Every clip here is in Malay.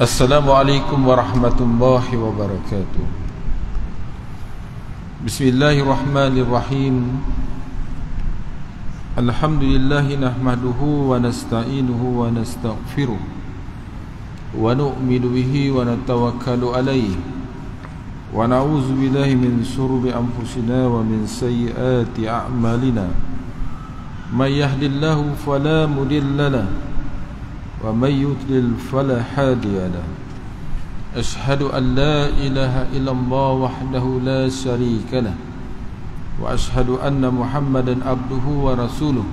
Assalamualaikum warahmatullahi wabarakatuh. Bismillahirrahmanirrahim. Alhamdulillahi nahmaduhu wa nasta'inuhu wa nastaghfiruh wa nu'minu bihi wa natawakkalu alayhi wa na'udzu billahi min shururi anfusina wa min sayyiati a'malina. May yahdihillahu fala mudilla lahu wa may yudlil fala hadiya lahu. Ashhadu an la ilaha illallah wahdahu la syarika lah wa ashhadu anna Muhammadan abduhu wa rasuluh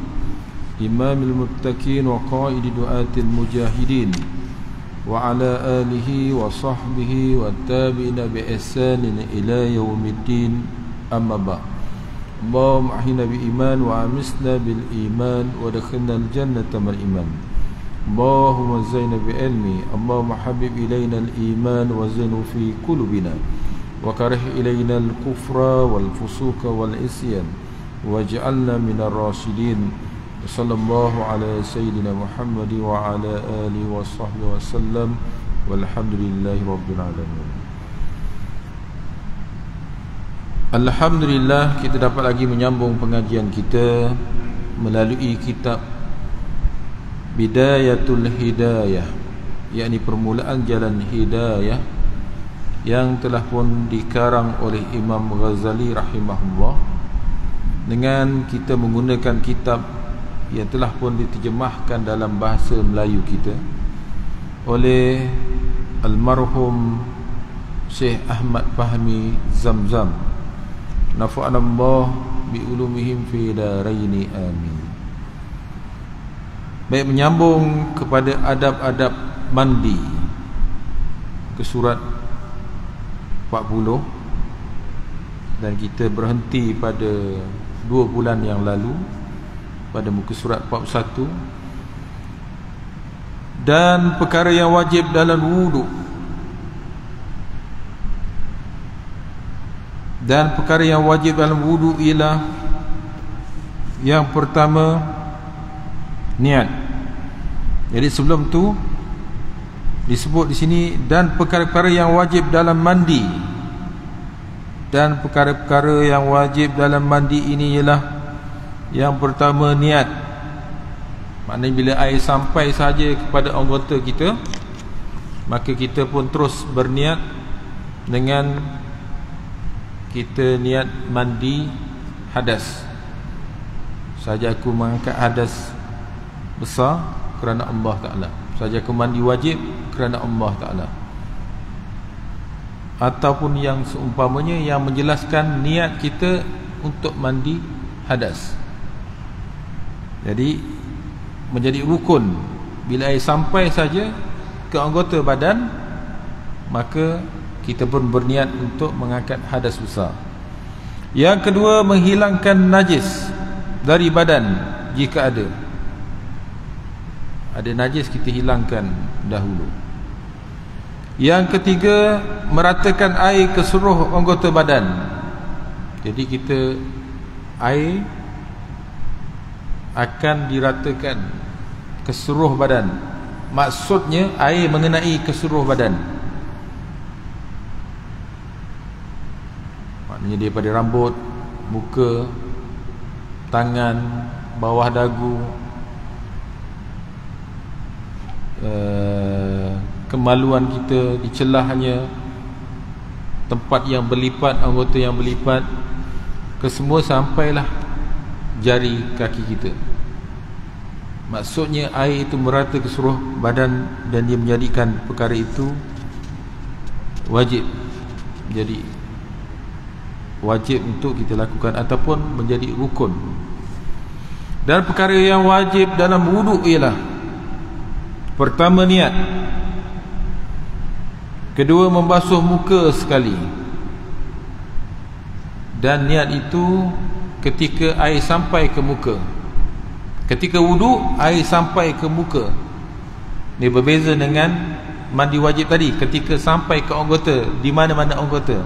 imamil muttaqin wa qaidi du'atil mujahidin wa ala alihi wa sahbihi wa tabi'ina bi ihsanin ila yaumiddin. Amma ba'd. Allahumma ahyina bi iman wa amisna bil iman wa adkhilna al jannata mal iman. Allahumma zaina bi ilmi, Allahumma habib ilayna al-iman wa zinu fi qulubina wa karih ilayna al-kufra wal fusuqa wal isyan waj'alna minar rasyidin. Sallallahu ala sayyidina Muhammad wa ala alihi wa sahbihi wa sallam walhamdulillahi rabbil alamin. Alhamdulillah, kita dapat lagi menyambung pengajian kita melalui kitab Bidayatul Hidayah, yakni permulaan jalan hidayah, yang telah pun dikarang oleh Imam Ghazali rahimahullah, dengan kita menggunakan kitab yang telah pun diterjemahkan dalam bahasa Melayu kita oleh almarhum Syekh Ahmad Fahmi Zamzam, nafa'anallah bi ulumihim fi daraini amin. Baik, menyambung kepada adab-adab mandi ke surat 40, dan kita berhenti pada 2 bulan yang lalu pada muka surat 41. Dan perkara yang wajib dalam wudu, dan perkara yang wajib dalam wudu ialah yang pertama, niat. Jadi sebelum tu disebut di sini, dan perkara-perkara yang wajib dalam mandi. Dan perkara-perkara yang wajib dalam mandi ini ialah yang pertama, niat. Maknanya bila air sampai saja kepada anggota kita, maka kita pun terus berniat dengan kita niat mandi hadas. Saja aku mengangkat hadas besar kerana Allah Ta'ala, saja aku mandi wajib kerana Allah Ta'ala, ataupun yang seumpamanya yang menjelaskan niat kita untuk mandi hadas. Jadi menjadi rukun, bila air sampai saja ke anggota badan, maka kita pun berniat untuk mengangkat hadas besar. Yang kedua, menghilangkan najis dari badan jika ada najis, kita hilangkan dahulu. Yang ketiga, meratakan air ke seluruh anggota badan. Jadi kita, air akan diratakan ke seluruh badan. Maksudnya air mengenai ke seluruh badan. Maknanya daripada rambut, muka, tangan, bawah dagu, kemaluan kita, di celahnya, tempat yang berlipat, anggota yang berlipat, ke semua sampailah jari kaki kita. Maksudnya air itu merata ke seluruh badan, dan dia menjadikan perkara itu wajib. Jadi wajib untuk kita lakukan ataupun menjadi rukun. Dan perkara yang wajib dalam wudu ialah pertama, niat. Kedua, membasuh muka sekali. Dan niat itu ketika air sampai ke muka. Ketika wudu, air sampai ke muka. Ini berbeza dengan mandi wajib tadi, ketika sampai ke anggota, di mana-mana anggota.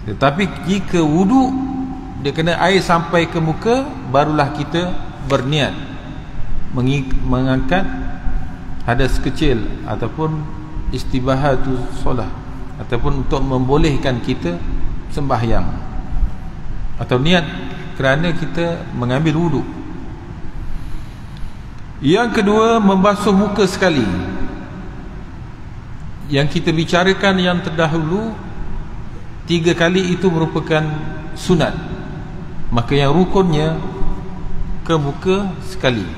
Tetapi jika wudu, dia kena air sampai ke muka, barulah kita berniat mengangkat hadas kecil ataupun istibahatu solah, ataupun untuk membolehkan kita sembahyang, atau niat kerana kita mengambil wuduk. Yang kedua, membasuh muka sekali. Yang kita bicarakan yang terdahulu, 3 kali itu merupakan sunat, maka yang rukunnya ke muka sekali.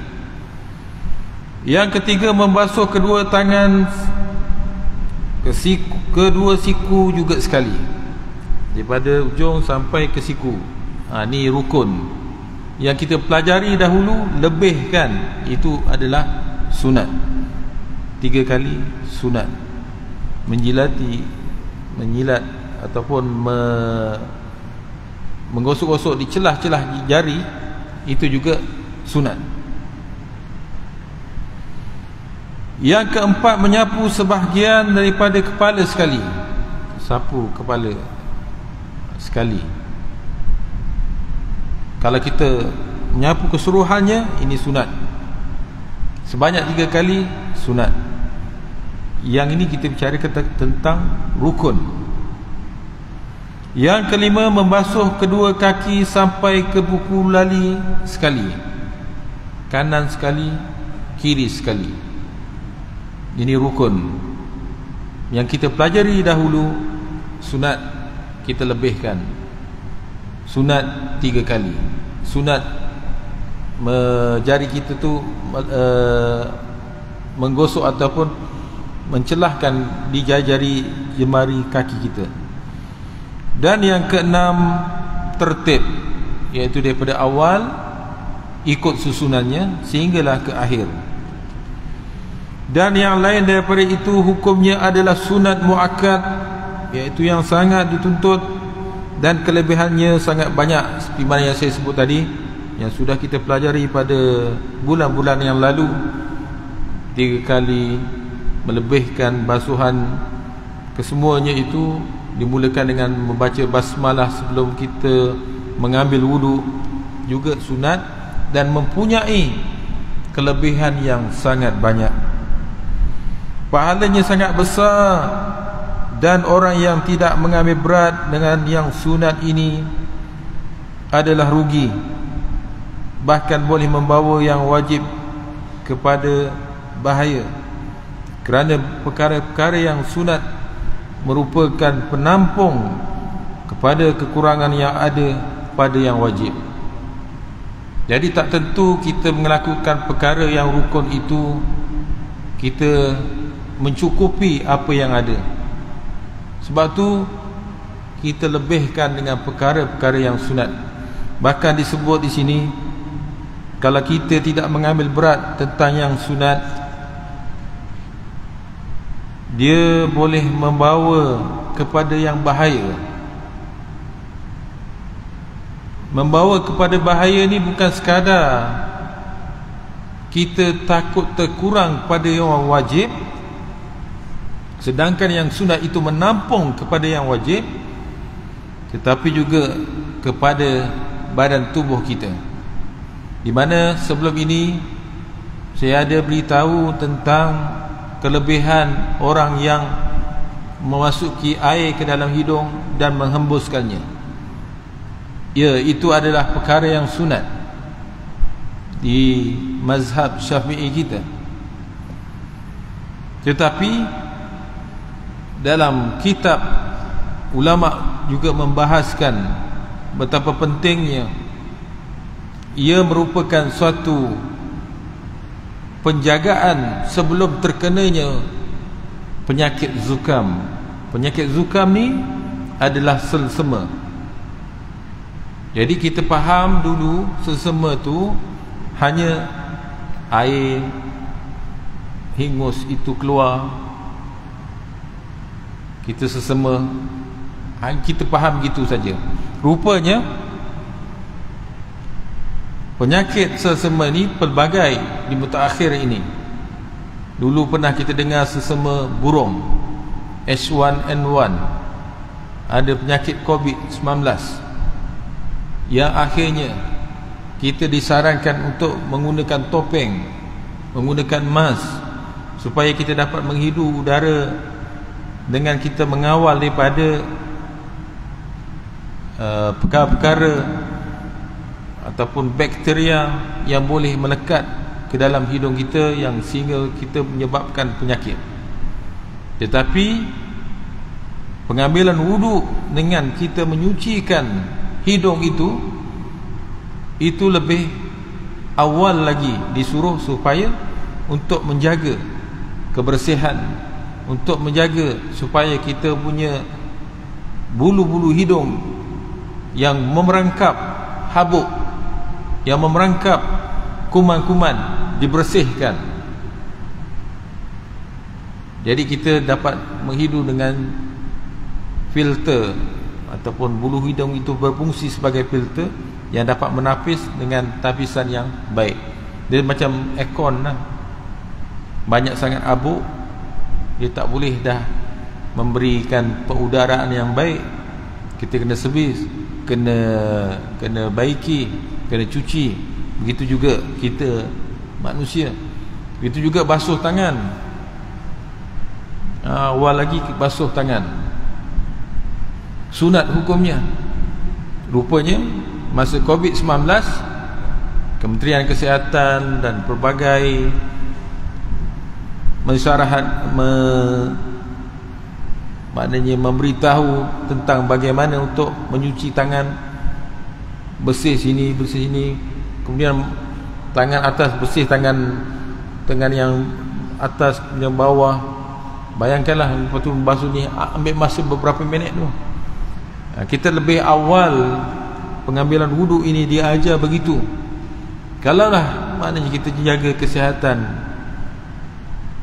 Yang ketiga, membasuh kedua tangan kedua siku juga sekali, daripada ujung sampai ke siku. Ni rukun yang kita pelajari dahulu, lebihkan itu adalah sunat. 3 kali sunat. Menjilat ataupun menggosok-gosok di celah-celah jari, itu juga sunat. Yang keempat, menyapu sebahagian daripada kepala sekali. Sapu kepala sekali. Kalau kita menyapu keseluruhannya, ini sunat. Sebanyak 3 kali sunat. Yang ini kita bicara tentang rukun. Yang kelima, membasuh kedua kaki sampai ke buku lali sekali, kanan sekali, kiri sekali. Ini rukun yang kita pelajari dahulu. Sunat kita lebihkan. Sunat 3 kali. Sunat jari kita tu menggosok ataupun mencelahkan di jari jemari kaki kita. Dan yang keenam, tertib, iaitu daripada awal ikut susunannya sehinggalah ke akhir. Dan yang lain daripada itu hukumnya adalah sunat muakkad, iaitu yang sangat dituntut dan kelebihannya sangat banyak, seperti mana yang saya sebut tadi, yang sudah kita pelajari pada bulan-bulan yang lalu. 3 kali, melebihkan basuhan kesemuanya itu dimulakan dengan membaca basmalah sebelum kita mengambil wuduk, juga sunat dan mempunyai kelebihan yang sangat banyak. Pahalanya sangat besar, dan orang yang tidak mengambil berat dengan yang sunat ini adalah rugi, bahkan boleh membawa yang wajib kepada bahaya, kerana perkara-perkara yang sunat merupakan penampung kepada kekurangan yang ada pada yang wajib. Jadi tak tentu kita melakukan perkara yang rukun itu kita mencukupi apa yang ada. Sebab tu kita lebihkan dengan perkara-perkara yang sunat. Bahkan disebut di sini, kalau kita tidak mengambil berat tentang yang sunat, dia boleh membawa kepada yang bahaya. Membawa kepada bahaya ni bukan sekadar kita takut terkurang pada yang wajib, sedangkan yang sunat itu menampung kepada yang wajib, tetapi juga kepada badan tubuh kita. Di mana sebelum ini saya ada beritahu tentang kelebihan orang yang memasuki air ke dalam hidung dan menghembuskannya. Ya, itu adalah perkara yang sunat di mazhab Syafi'i kita. Tetapi dalam kitab ulama juga membahaskan betapa pentingnya ia merupakan suatu penjagaan sebelum terkenanya penyakit zukam. Penyakit zukam ni adalah selsema. Jadi kita faham dulu selsema tu hanya air hingus itu keluar, kita selsema, kita faham gitu saja. Rupanya penyakit selsema ni pelbagai di mutakhir ini. Dulu pernah kita dengar selsema burung, H1N1. Ada penyakit COVID-19 yang akhirnya kita disarankan untuk menggunakan topeng, menggunakan mask supaya kita dapat menghidu udara dengan kita mengawal daripada perkara-perkara ataupun bakteria yang boleh melekat ke dalam hidung kita yang sehingga kita menyebabkan penyakit. Tetapi pengambilan wuduk dengan kita menyucikan hidung itu lebih awal lagi disuruh supaya untuk menjaga kebersihan, untuk menjaga supaya kita punya bulu-bulu hidung yang memerangkap habuk, yang memerangkap kuman-kuman dibersihkan. Jadi kita dapat menghidu dengan filter ataupun bulu hidung itu berfungsi sebagai filter yang dapat menapis dengan tapisan yang baik. Dia macam aircon lah. Banyak sangat habuk, dia tak boleh dah memberikan pengudaraan yang baik. Kita kena servis, kena baiki, kena cuci. Begitu juga kita manusia. Begitu juga basuh tangan. Awal lagi basuh tangan. Sunat hukumnya. Rupanya masa COVID-19, Kementerian Kesihatan dan pelbagai mensyarahat maknanya memberitahu tentang bagaimana untuk mencuci tangan, bersih sini, bersih sini, kemudian tangan atas bersih tangan yang atas, yang bawah. Bayangkanlah lepas tu basuh ni ambil masa beberapa minit tu. Kita lebih awal pengambilan wuduk ini diajar begitu. Kalaulah maknanya kita jaga kesihatan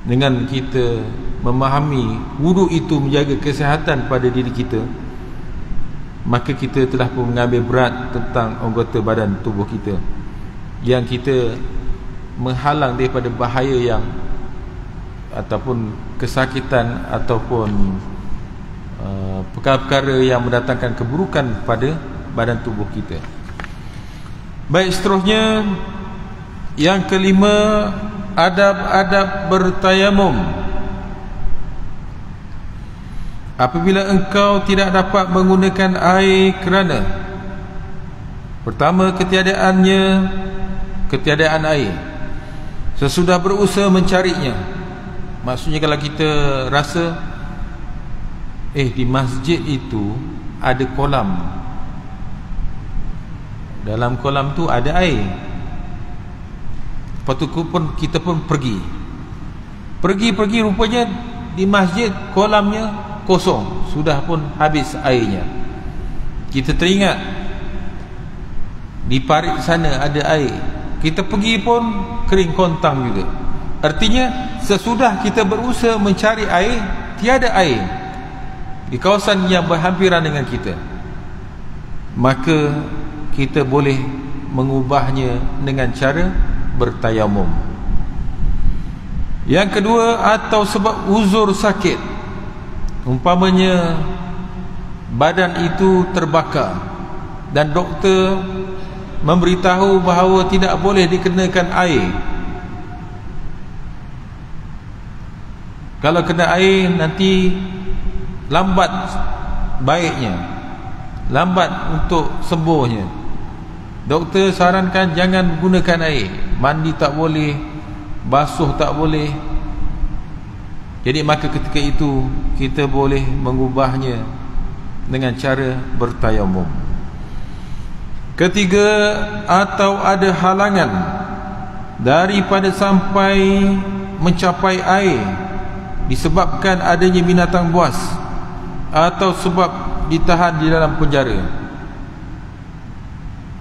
dengan kita memahami wuduk itu menjaga kesihatan pada diri kita, maka kita telah pun mengambil berat tentang anggota badan tubuh kita yang kita menghalang daripada bahaya yang ataupun kesakitan ataupun perkara-perkara yang mendatangkan keburukan pada badan tubuh kita. Baik, seterusnya yang kelima, adab-adab bertayamum. Apabila engkau tidak dapat menggunakan air kerana pertama ketiadaan air, sesudah berusaha mencarinya. Maksudnya kalau kita rasa di masjid itu ada kolam, dalam kolam tu ada air, lepas tu kita pun pergi rupanya di masjid kolamnya kosong, sudah pun habis airnya. Kita teringat di parit sana ada air, kita pergi pun kering kontang juga. Artinya sesudah kita berusaha mencari air, tiada air di kawasan yang berhampiran dengan kita, maka kita boleh mengubahnya dengan cara bertayamum. Yang kedua, atau sebab uzur sakit, umpamanya badan itu terbakar dan doktor memberitahu bahawa tidak boleh dikenakan air. Kalau kena air nanti lambat baiknya, lambat untuk sembuhnya. Doktor sarankan jangan gunakan air, mandi tak boleh, basuh tak boleh. Jadi maka ketika itu kita boleh mengubahnya dengan cara bertayamum. Ketiga, atau ada halangan daripada sampai mencapai air disebabkan adanya binatang buas atau sebab ditahan di dalam penjara.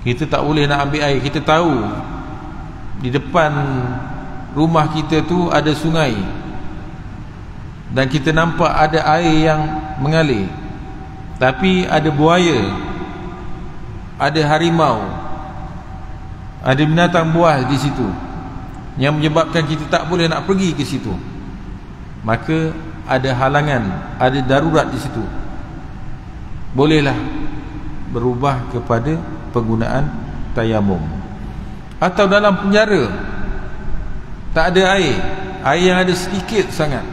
Kita tak boleh nak ambil air. Kita tahu di depan rumah kita tu ada sungai dan kita nampak ada air yang mengalir, tapi ada buaya, ada harimau, ada binatang buas di situ yang menyebabkan kita tak boleh nak pergi ke situ. Maka ada halangan, ada darurat di situ, bolehlah berubah kepada penggunaan tayamum. Atau dalam penjara tak ada air, air yang ada sedikit sangat,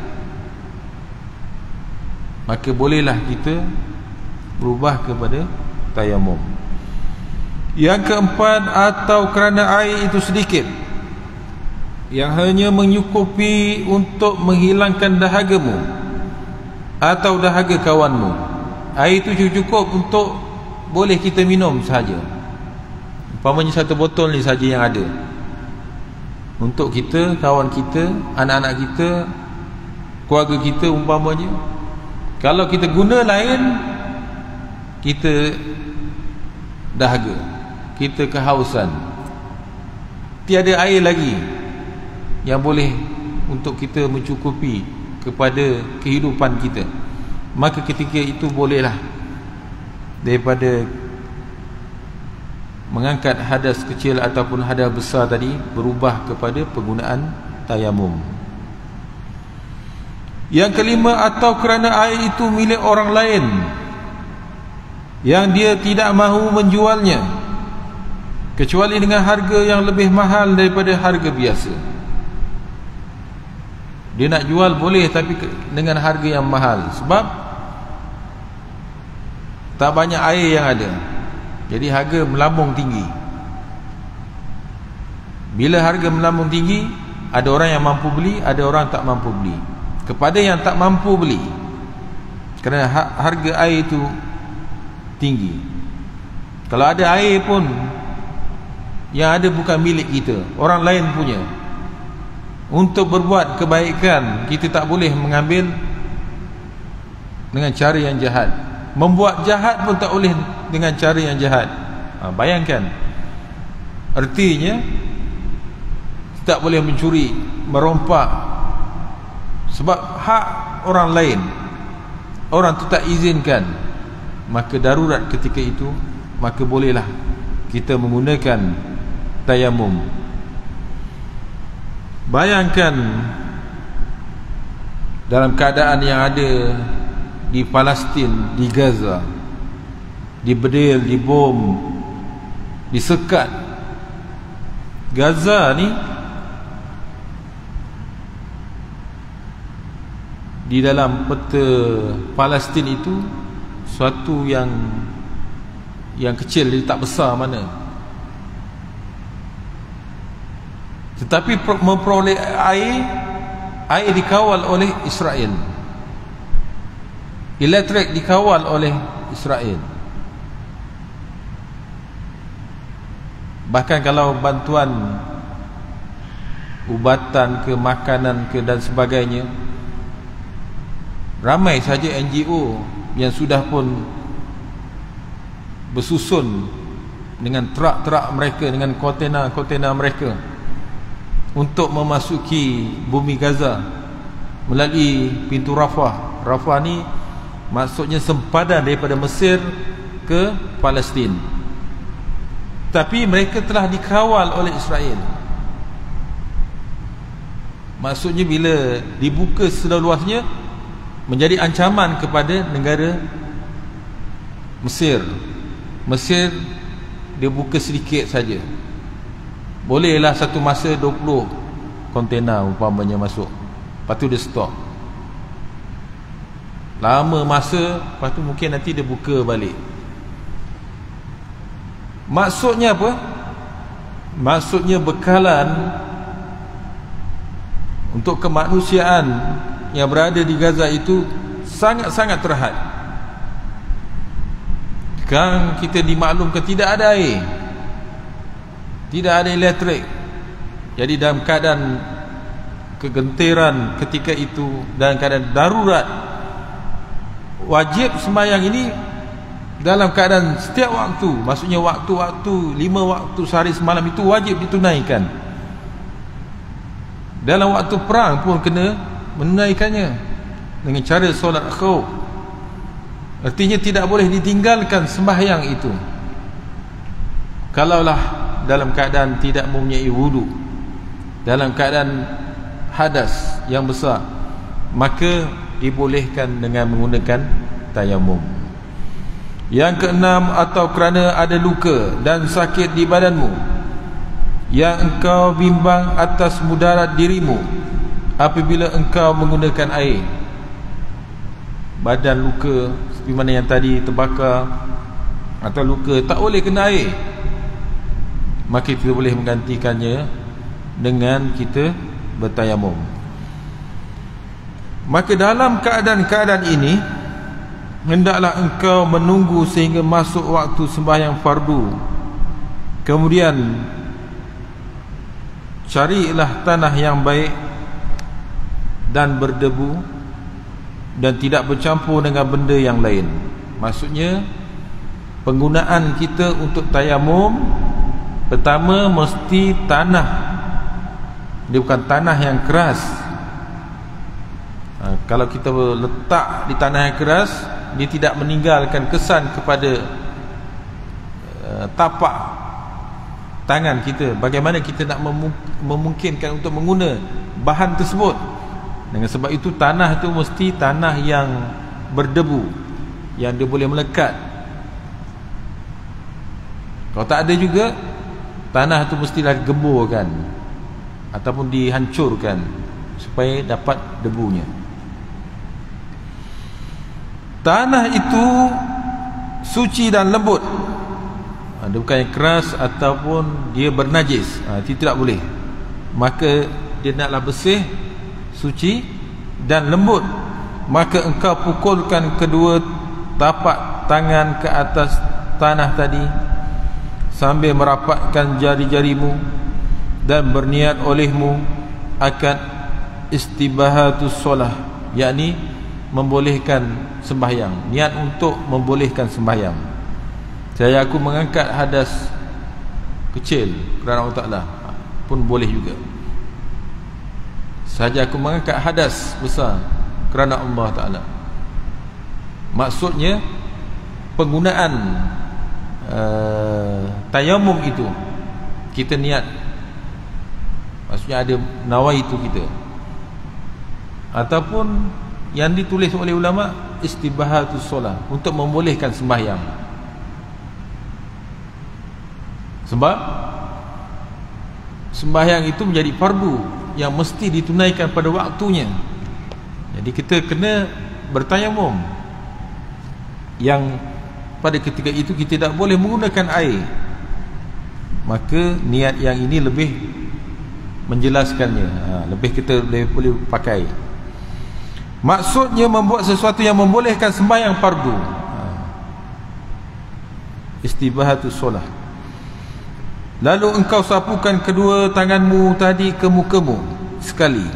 maka bolehlah kita berubah kepada tayamum. Yang keempat, atau kerana air itu sedikit yang hanya menyukupi untuk menghilangkan dahagamu atau dahaga kawanmu. Air itu cukup untuk boleh kita minum sahaja. Umpamanya satu botol ni saja yang ada untuk kita, kawan kita, anak-anak kita, keluarga kita umpamanya. Kalau kita guna lain, kita dahaga, kita kehausan, tiada air lagi yang boleh untuk kita mencukupi kepada kehidupan kita, maka ketika itu bolehlah daripada mengangkat hadas kecil ataupun hadas besar tadi, berubah kepada penggunaan tayamum. Yang kelima, atau kerana air itu milik orang lain yang dia tidak mahu menjualnya kecuali dengan harga yang lebih mahal daripada harga biasa. Dia nak jual boleh, tapi dengan harga yang mahal, sebab tak banyak air yang ada, jadi harga melambung tinggi. Bila harga melambung tinggi, ada orang yang mampu beli, ada orang tak mampu beli. Kepada yang tak mampu beli, kerana harga air itu tinggi. Kalau ada air pun yang ada bukan milik kita, orang lain punya, untuk berbuat kebaikan, kita tak boleh mengambil dengan cara yang jahat. Membuat jahat pun tak boleh dengan cara yang jahat. Bayangkan, artinya tak boleh mencuri, merompak, sebab hak orang lain, orang tu tak izinkan, maka darurat ketika itu, maka bolehlah kita menggunakan tayamum. Bayangkan dalam keadaan yang ada di Palestin, di Gaza, dibedil, dibom, disekat. Gaza ni di dalam peta Palestin itu suatu yang kecil, dia tak besar mana. Tetapi memperoleh air dikawal oleh Israel, elektrik dikawal oleh Israel. Bahkan kalau bantuan ubatan ke, makanan ke dan sebagainya, ramai saja NGO yang sudah pun bersusun dengan truk-truk mereka, dengan kontena-kontena mereka untuk memasuki bumi Gaza melalui pintu Rafah. Rafah ni maksudnya sempadan daripada Mesir ke Palestin. Tapi mereka telah dikawal oleh Israel. Maksudnya bila dibuka seluas-luasnya, menjadi ancaman kepada negara Mesir. Mesir dia buka sedikit saja, bolehlah satu masa 20 kontena umpamanya masuk, lepas tu dia stop. Lama masa, lepas tu mungkin nanti dia buka balik. Maksudnya apa? Maksudnya bekalan untuk kemanusiaan yang berada di Gaza itu sangat-sangat terhad. Sekarang kita dimaklumkan tidak ada air, tidak ada elektrik. Jadi dalam keadaan kegentiran ketika itu, dalam keadaan darurat, wajib sembahyang ini dalam keadaan setiap waktu. Maksudnya waktu-waktu, 5 waktu sehari semalam itu wajib ditunaikan. Dalam waktu perang pun kena menunaikannya dengan cara solat khauf. Artinya tidak boleh ditinggalkan sembahyang itu kalaulah dalam keadaan tidak mempunyai wudu, dalam keadaan hadas yang besar, maka dibolehkan dengan menggunakan tayamum. Yang keenam, atau kerana ada luka dan sakit di badanmu yang engkau bimbang atas mudarat dirimu apabila engkau menggunakan air. Badan luka seperti mana yang tadi terbakar atau luka tak boleh kena air, maka kita boleh menggantikannya dengan kita bertayamum. Maka dalam keadaan-keadaan ini hendaklah engkau menunggu sehingga masuk waktu sembahyang fardu. Kemudian carilah tanah yang baik dan berdebu dan tidak bercampur dengan benda yang lain. Maksudnya penggunaan kita untuk tayamum, pertama mesti tanah. Dia bukan tanah yang keras. Kalau kita letak di tanah yang keras, dia tidak meninggalkan kesan kepada tapak tangan kita. Bagaimana kita nak memungkinkan untuk mengguna bahan tersebut. Dengan sebab itu tanah tu mesti tanah yang berdebu, yang dia boleh melekat. Kalau tak ada juga, tanah tu mestilah gemburkan ataupun dihancurkan supaya dapat debunya. Tanah itu suci dan lembut. Dia bukan yang keras ataupun dia bernajis. Itu tidak boleh. Maka dia naklah bersih, suci dan lembut. Maka engkau pukulkan kedua tapak tangan ke atas tanah tadi sambil merapatkan jari-jarimu dan berniat olehmu akad istibahatus solah, yakni membolehkan sembahyang, niat untuk membolehkan sembahyang. Saya aku mengangkat hadas kecil kerana Allah Ta'ala pun boleh juga. Saja aku mengangkat hadas besar kerana Allah Ta'ala. Maksudnya penggunaan tayamum itu kita niat, maksudnya ada nawaitu kita, ataupun yang ditulis oleh ulama istibahatus solah, untuk membolehkan sembahyang. Sebab sembahyang itu menjadi fardu yang mesti ditunaikan pada waktunya. Jadi kita kena bertayamum, yang pada ketika itu kita tidak boleh menggunakan air. Maka niat yang ini lebih menjelaskannya, lebih kita boleh pakai. Maksudnya membuat sesuatu yang membolehkan sembahyang fardu. Istibahatus solah. Lalu engkau sapukan kedua tanganmu tadi ke mukamu sekali,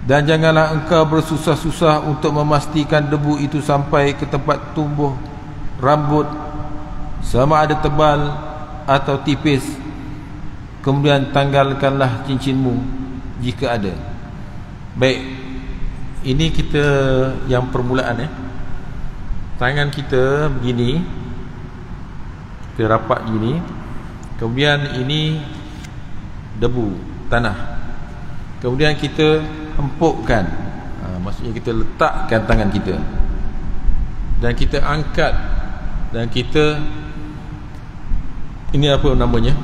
dan janganlah engkau bersusah-susah untuk memastikan debu itu sampai ke tempat tumbuh rambut, sama ada tebal atau tipis. Kemudian tanggalkanlah cincinmu jika ada. Baik, ini kita yang permulaan. Tangan kita begini, kita rapat begini. Kemudian ini debu tanah. Kemudian kita empukkan, maksudnya kita letakkan tangan kita, dan kita angkat, dan kita, ini apa namanya,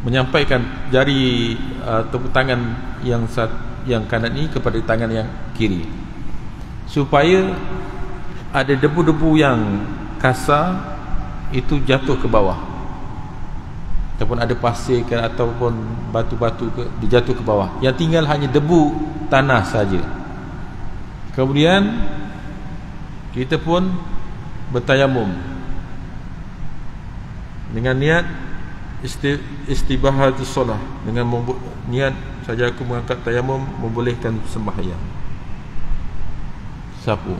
menyampaikan jari tepuk tangan yang kanan ini kepada tangan yang kiri, supaya ada debu-debu yang kasar itu jatuh ke bawah, ataupun ada pasir ke, ataupun batu-batu ke, dijatuh ke bawah. Yang tinggal hanya debu tanah saja. Kemudian kita pun bertayamum dengan niat istibahatus solah, dengan niat saja aku mengangkat tayamum membolehkan sembahyang. Sapu.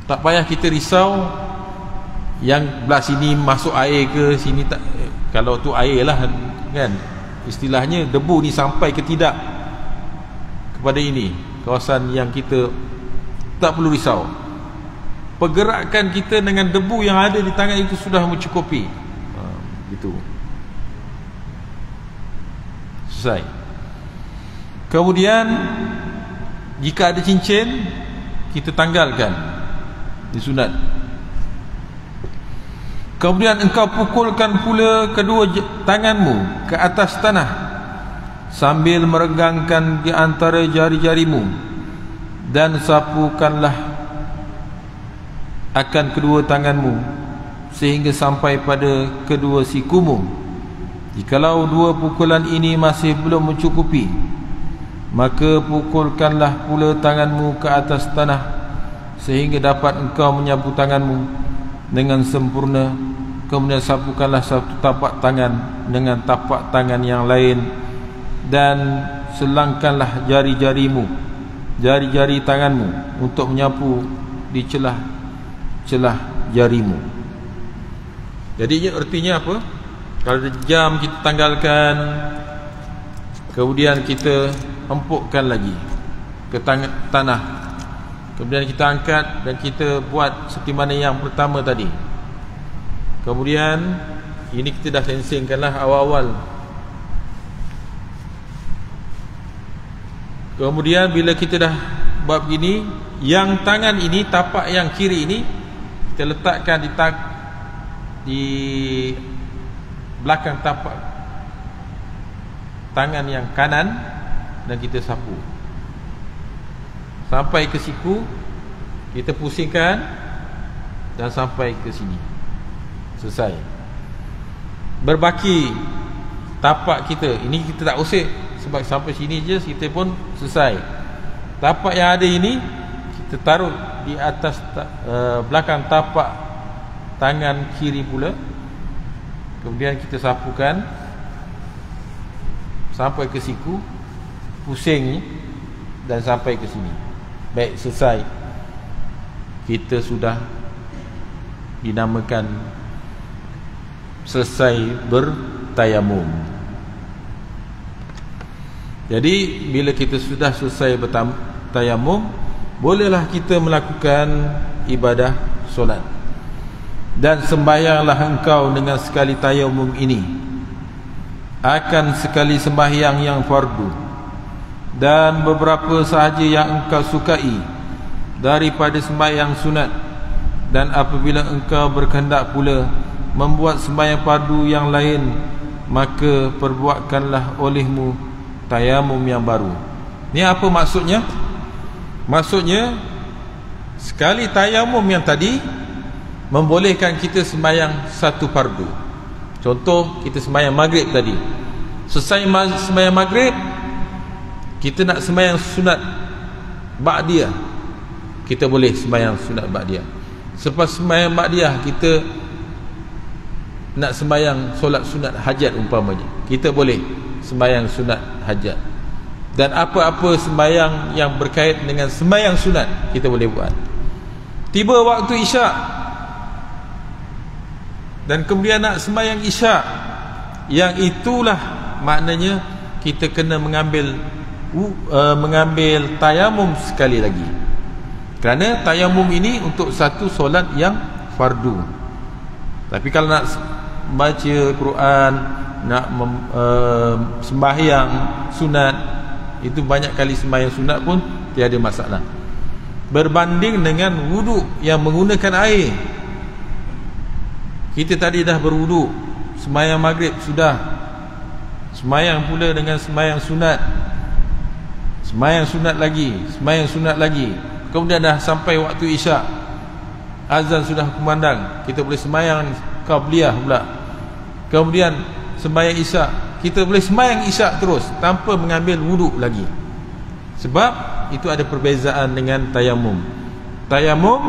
Tak payah kita risau yang belah sini masuk air ke sini tak. Kalau tu air lah kan, istilahnya debu ni sampai ke tidak kepada ini kawasan yang kita, tak perlu risau. Pergerakan kita dengan debu yang ada di tangan itu sudah mencukupi. Gitu. Selesai. Kemudian jika ada cincin, kita tanggalkan, disunat. Kemudian engkau pukulkan pula kedua tanganmu ke atas tanah sambil meregangkan di antara jari-jarimu, dan sapukanlah akan kedua tanganmu sehingga sampai pada kedua sikumu. Jikalau dua pukulan ini masih belum mencukupi, maka pukulkanlah pula tanganmu ke atas tanah sehingga dapat engkau menyapu tanganmu dengan sempurna. Kemudian sapukanlah satu tapak tangan dengan tapak tangan yang lain, dan selangkanlah jari-jarimu, jari-jari tanganmu untuk menyapu di celah-celah jarimu. Jadi artinya apa? Kalau jam kita tanggalkan, kemudian kita empukkan lagi ke tanah, kemudian kita angkat dan kita buat seperti mana yang pertama tadi. Kemudian ini kita dah sensingkanlah awal-awal. Kemudian bila kita dah buat begini, yang tangan ini, tapak yang kiri ini kita letakkan di belakang tapak tangan yang kanan, dan kita sapu sampai ke siku. Kita pusingkan dan sampai ke sini. Selesai. Berbaki tapak kita ini kita tak usik, sebab sampai sini je kita pun selesai. Tapak yang ada ini kita taruh di atas belakang tapak tangan kiri pula. Kemudian kita sapukan sampai ke siku, pusing dan sampai ke sini. Baik, selesai. Kita sudah dinamakan selesai bertayamum. Jadi bila kita sudah selesai bertayamum, bolehlah kita melakukan ibadah solat. Dan sembahyanglah engkau dengan sekali tayamum ini akan sekali sembahyang yang fardu, dan beberapa sahaja yang engkau sukai daripada sembahyang sunat. Dan apabila engkau berkehendak pula membuat sembahyang fardu yang lain, maka perbuatkanlah olehmu tayamum yang baru. Ni apa maksudnya? Maksudnya sekali tayamum yang tadi membolehkan kita sembahyang satu fardu. Contoh, kita sembahyang maghrib tadi, selesai sembahyang maghrib, kita nak sembahyang sunat ba'diyah, kita boleh sembahyang sunat ba'diyah. Selepas sembahyang ba'diyah, kita nak sembahyang solat sunat hajat umpamanya, kita boleh sembahyang sunat hajat. Dan apa-apa sembahyang yang berkait dengan sembahyang sunat kita boleh buat. Tiba waktu isyak dan kemudian nak sembahyang isyak, yang itulah maknanya kita kena mengambil tayamum sekali lagi, kerana tayamum ini untuk satu solat yang fardu. Tapi kalau nak baca Quran, nak sembahyang sunat, itu banyak kali sembahyang sunat pun tiada masalah. Berbanding dengan wuduk yang menggunakan air. Kita tadi dah berwuduk, sembahyang maghrib sudah, sembahyang pula dengan sembahyang sunat, sembahyang sunat lagi, sembahyang sunat lagi. Kemudian dah sampai waktu isyak, azan sudah kumandang, kita boleh sembahyang qabliyah pula. Kemudian sembahyang isyak, kita boleh sembahyang isyak terus tanpa mengambil wuduk lagi. Sebab itu ada perbezaan dengan tayamum. Tayamum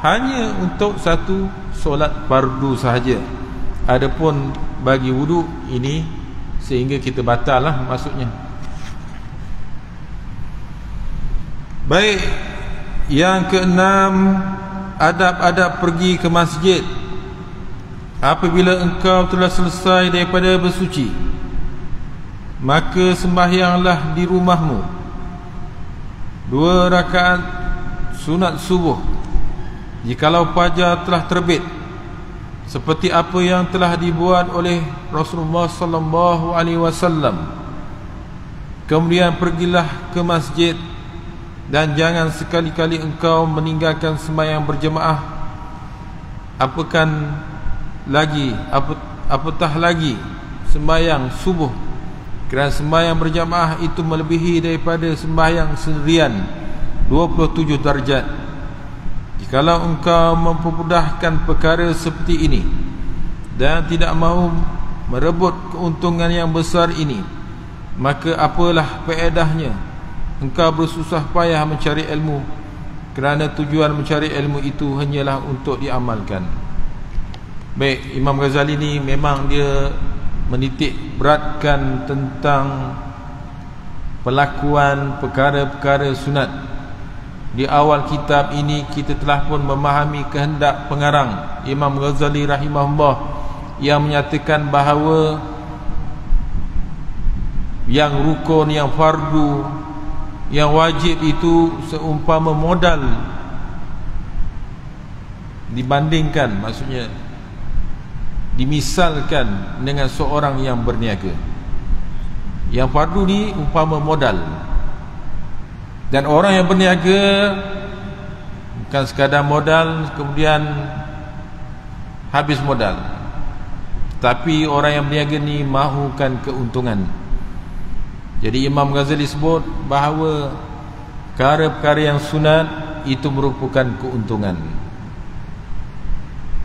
hanya untuk satu solat fardu sahaja. Adapun bagi wuduk ini sehingga kita batal lah maksudnya. Baik, yang keenam, adab-adab pergi ke masjid. Apabila engkau telah selesai daripada bersuci, maka sembahyanglah di rumahmu 2 rakaat sunat subuh jikalau fajar telah terbit, seperti apa yang telah dibuat oleh Rasulullah sallallahu alaihi wasallam. Kemudian pergilah ke masjid, dan jangan sekali-kali engkau meninggalkan sembahyang berjemaah, apakah lagi, apatah lagi sembahyang subuh, kerana sembahyang berjamaah itu melebihi daripada sembahyang sendirian 27 darjat. Jikalau engkau mempermudahkan perkara seperti ini dan tidak mahu merebut keuntungan yang besar ini, maka apalah faedahnya engkau bersusah payah mencari ilmu, kerana tujuan mencari ilmu itu hanyalah untuk diamalkan. Baik, Imam Ghazali ni memang dia menitik beratkan tentang pelakuan perkara-perkara sunat. Di awal kitab ini kita telah pun memahami kehendak pengarang Imam Ghazali rahimahullah yang menyatakan bahawa yang rukun, yang fardu, yang wajib itu seumpama modal dibandingkan, maksudnya dimisalkan dengan seorang yang berniaga. Yang fardu ni umpama modal, dan orang yang berniaga bukan sekadar modal kemudian habis modal, tapi orang yang berniaga ni mahukan keuntungan. Jadi Imam Ghazali sebut bahawa perkara-perkara yang sunat itu merupakan keuntungan.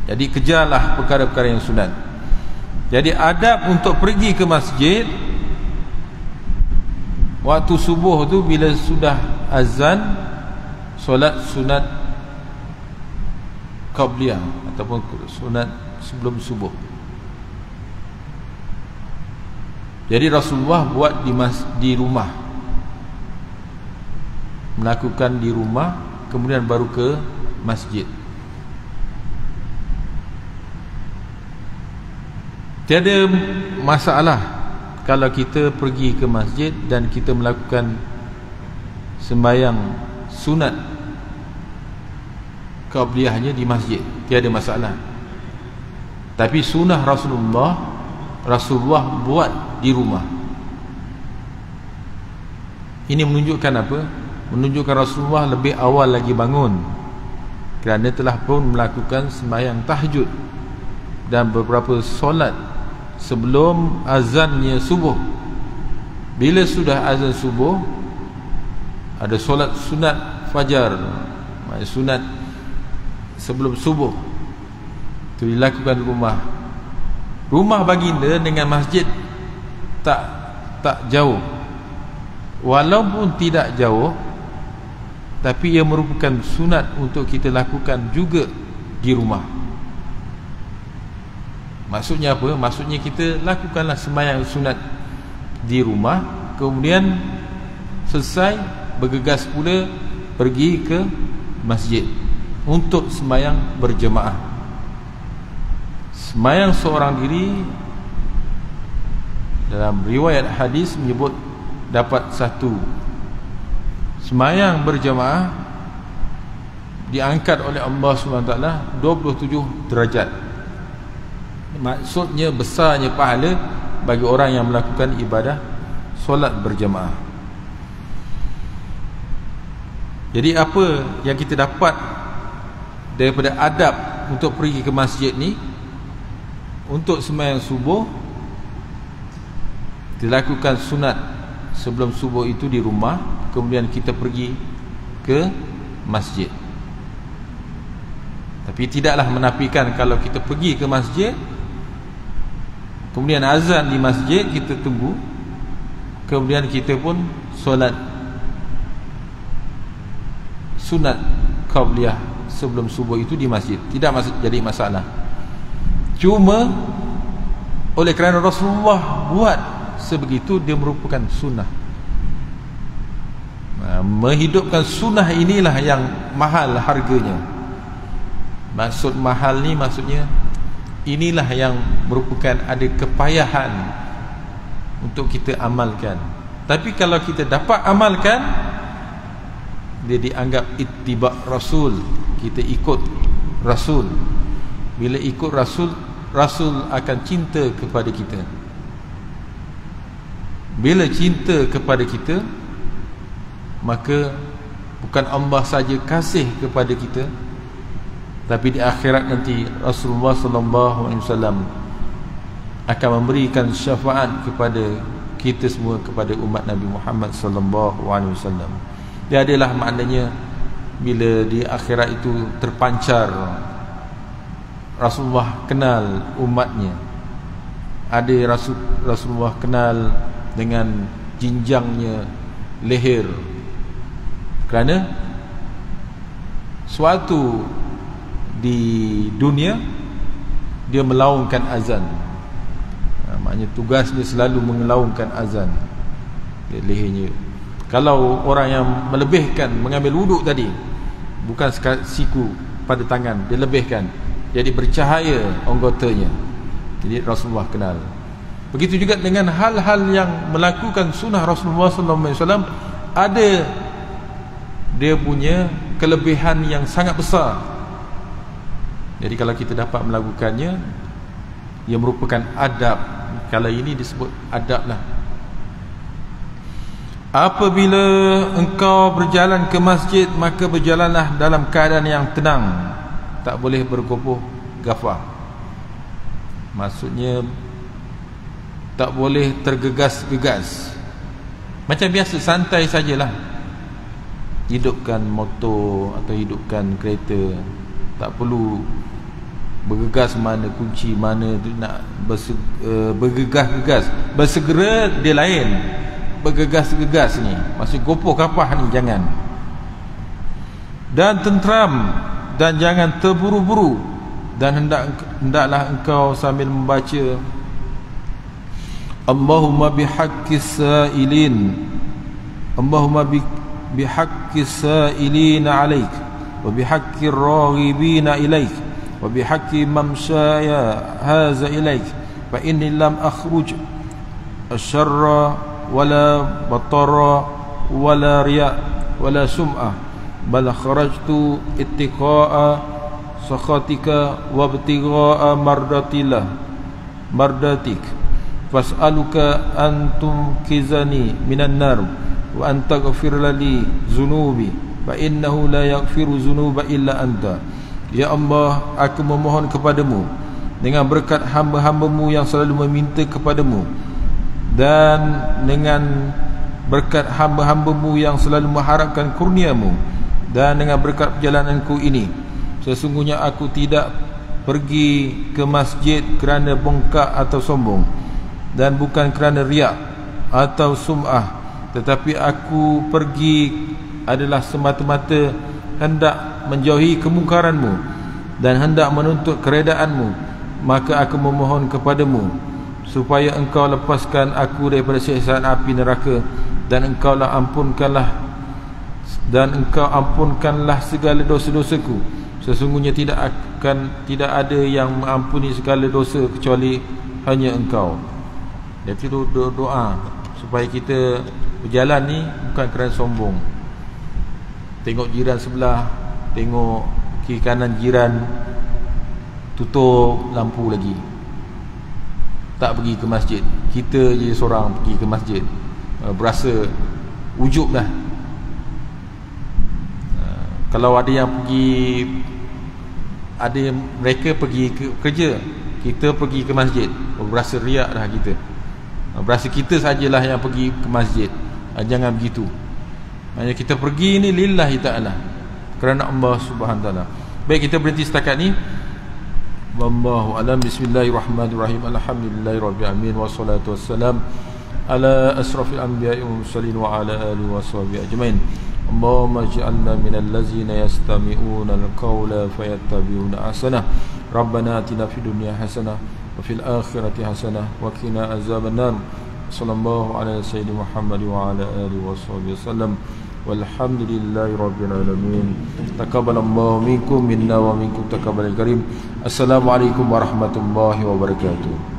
Jadi kejarlah perkara-perkara yang sunat. Jadi adab untuk pergi ke masjid waktu subuh tu, bila sudah azan, solat sunat qabliyah ataupun sunat sebelum subuh. Jadi Rasulullah buat di rumah, melakukan di rumah, kemudian baru ke masjid. Tiada masalah kalau kita pergi ke masjid dan kita melakukan sembahyang sunat qabliyahnya di masjid, tiada masalah. Tapi sunnah Rasulullah buat di rumah. Ini menunjukkan apa? Menunjukkan Rasulullah lebih awal lagi bangun, kerana telah pun melakukan sembahyang tahajud dan beberapa solat sebelum azannya subuh. Bila sudah azan subuh, ada solat sunat fajar, sunat sebelum subuh, itu dilakukan di rumah. Rumah baginda dengan masjid tak jauh. Walaupun tidak jauh, tapi ia merupakan sunat untuk kita lakukan juga di rumah. Maksudnya apa? Maksudnya kita lakukanlah sembahyang sunat di rumah, kemudian selesai bergegas pula pergi ke masjid untuk sembahyang berjemaah. Sembahyang seorang diri dalam riwayat hadis menyebut dapat satu. Sembahyang berjemaah diangkat oleh Allah SWT 27 derajat. Maksudnya besarnya pahala bagi orang yang melakukan ibadah solat berjemaah. Jadi apa yang kita dapat daripada adab untuk pergi ke masjid ni? Untuk sembahyang subuh dilakukan sunat sebelum subuh itu di rumah, kemudian kita pergi ke masjid. Tapi tidaklah menafikan kalau kita pergi ke masjid, kemudian azan di masjid, kita tunggu, kemudian kita pun solat sunat qabliyah sebelum subuh itu di masjid. Tidak jadi masalah. Cuma oleh kerana Rasulullah buat sebegitu, dia merupakan sunnah. Menghidupkan sunnah inilah yang mahal harganya. Maksud mahal ni maksudnya inilah yang merupakan ada kepayahan untuk kita amalkan. Tapi kalau kita dapat amalkan, dia dianggap ittiba' Rasul. Kita ikut Rasul. Bila ikut Rasul, Rasul akan cinta kepada kita. Bila cinta kepada kita, maka bukan Allah saja kasih kepada kita, Tapi di akhirat nanti Rasulullah sallallahu alaihi wasallam akan memberikan syafaat kepada kita semua, kepada umat Nabi Muhammad sallallahu alaihi wasallam. Dia adalah maknanya bila di akhirat itu terpancar, Rasulullah kenal umatnya. Ada Rasulullah kenal dengan jinjangnya leher, kerana suatu di dunia dia melaungkan azan. Maknanya tugasnya selalu melaungkan azan lehernya. Kalau orang yang melebihkan mengambil wuduk tadi, bukan siku pada tangan, dia lebihkan, jadi bercahaya anggotanya. Jadi Rasulullah kenal. Begitu juga dengan hal-hal yang melakukan sunnah Rasulullah sallallahu alaihi wasallam, ada dia punya kelebihan yang sangat besar. Jadi kalau kita dapat melakukannya, ia merupakan adab. Kalau ini disebut adab lah. Apabila engkau berjalan ke masjid, maka berjalanlah dalam keadaan yang tenang, tak boleh bergopoh gafah. Maksudnya tak boleh tergegas-gegas. Macam biasa, santai sajalah. Hidupkan motor atau hidupkan kereta, tak perlu bergegas mana kunci, mana nak bergegas-gegas. Bersegera dia lain, bergegas-gegas ni maksud gopoh kapah ni jangan. Dan tenteram, dan jangan terburu-buru. Dan hendaklah engkau sambil membaca Allahumma bihaqqis sa'ilin, Allahumma bihaqqis sa'ilina alaik, wa bihaqqir raghibina ilaik, wa bihaqqi mamshaya haza ilaik, fa inni lam akhruj asyarra wala batara wala riya wala sum'ah, bal kharajtu ittiqa'a sakhatika wa ibtigha'a mardatik, fas'aluka an tumkizani minan nar wa an taghfir li zunubi, fa innahu la yaghfiru zunuba illa anta. Ya Allah, aku memohon kepadamu dengan berkat hamba-hambamu yang selalu meminta kepadamu, dan dengan berkat hamba-hambamu yang selalu mengharapkan kurniamu, dan dengan berkat perjalananku ini, sesungguhnya aku tidak pergi ke masjid kerana bongkak atau sombong, dan bukan kerana riak atau sum'ah, tetapi aku pergi adalah semata-mata hendak menjauhi kemungkaranmu dan hendak menuntut keredaanmu. Maka aku memohon kepadamu supaya engkau lepaskan aku daripada siksaan api neraka, dan engkau ampunkanlah segala dosa-dosaku. Sesungguhnya tidak ada yang mengampuni segala dosa kecuali hanya engkau. Jadi itu doa supaya kita berjalan ni bukan kerana sombong. Tengok jiran sebelah, tengok kiri kanan jiran, tutup lampu lagi, tak pergi ke masjid. Kita je seorang pergi ke masjid, berasa ujub dah. Kalau ada yang pergi, ada mereka pergi ke kerja, kita pergi ke masjid, berasa riak dah kita, berasa kita sajalah yang pergi ke masjid. Jangan begitu. Hanya kita pergi ni lillahi ta'ala, kerana Allah subhanahu wa ta'ala. Baik, kita berhenti setakat ni. Wallahu alam. Bismillahirrahmanirrahim. Alhamdulillahirabbil alamin, wassalatu wassalam ala asrafil anbiya'i wal mursalin wa ala alihi washabihi ajmain. Allahumma ij'alna minal ladzina yastami'una al-qawla fayattabi'una ahsanah. Rabbana atina fid dunya hasanah wa fil akhirati hasanah wa qina azaban nar. Sallallahu ala sayyidina Muhammad wa ala alihi washabihi wasallam. Walhamdulillahi rabbil alamin. Taqabbalallahu minkum minna wa minkum taqabbalal karim. Assalamualaikum warahmatullahi wabarakatuh.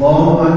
على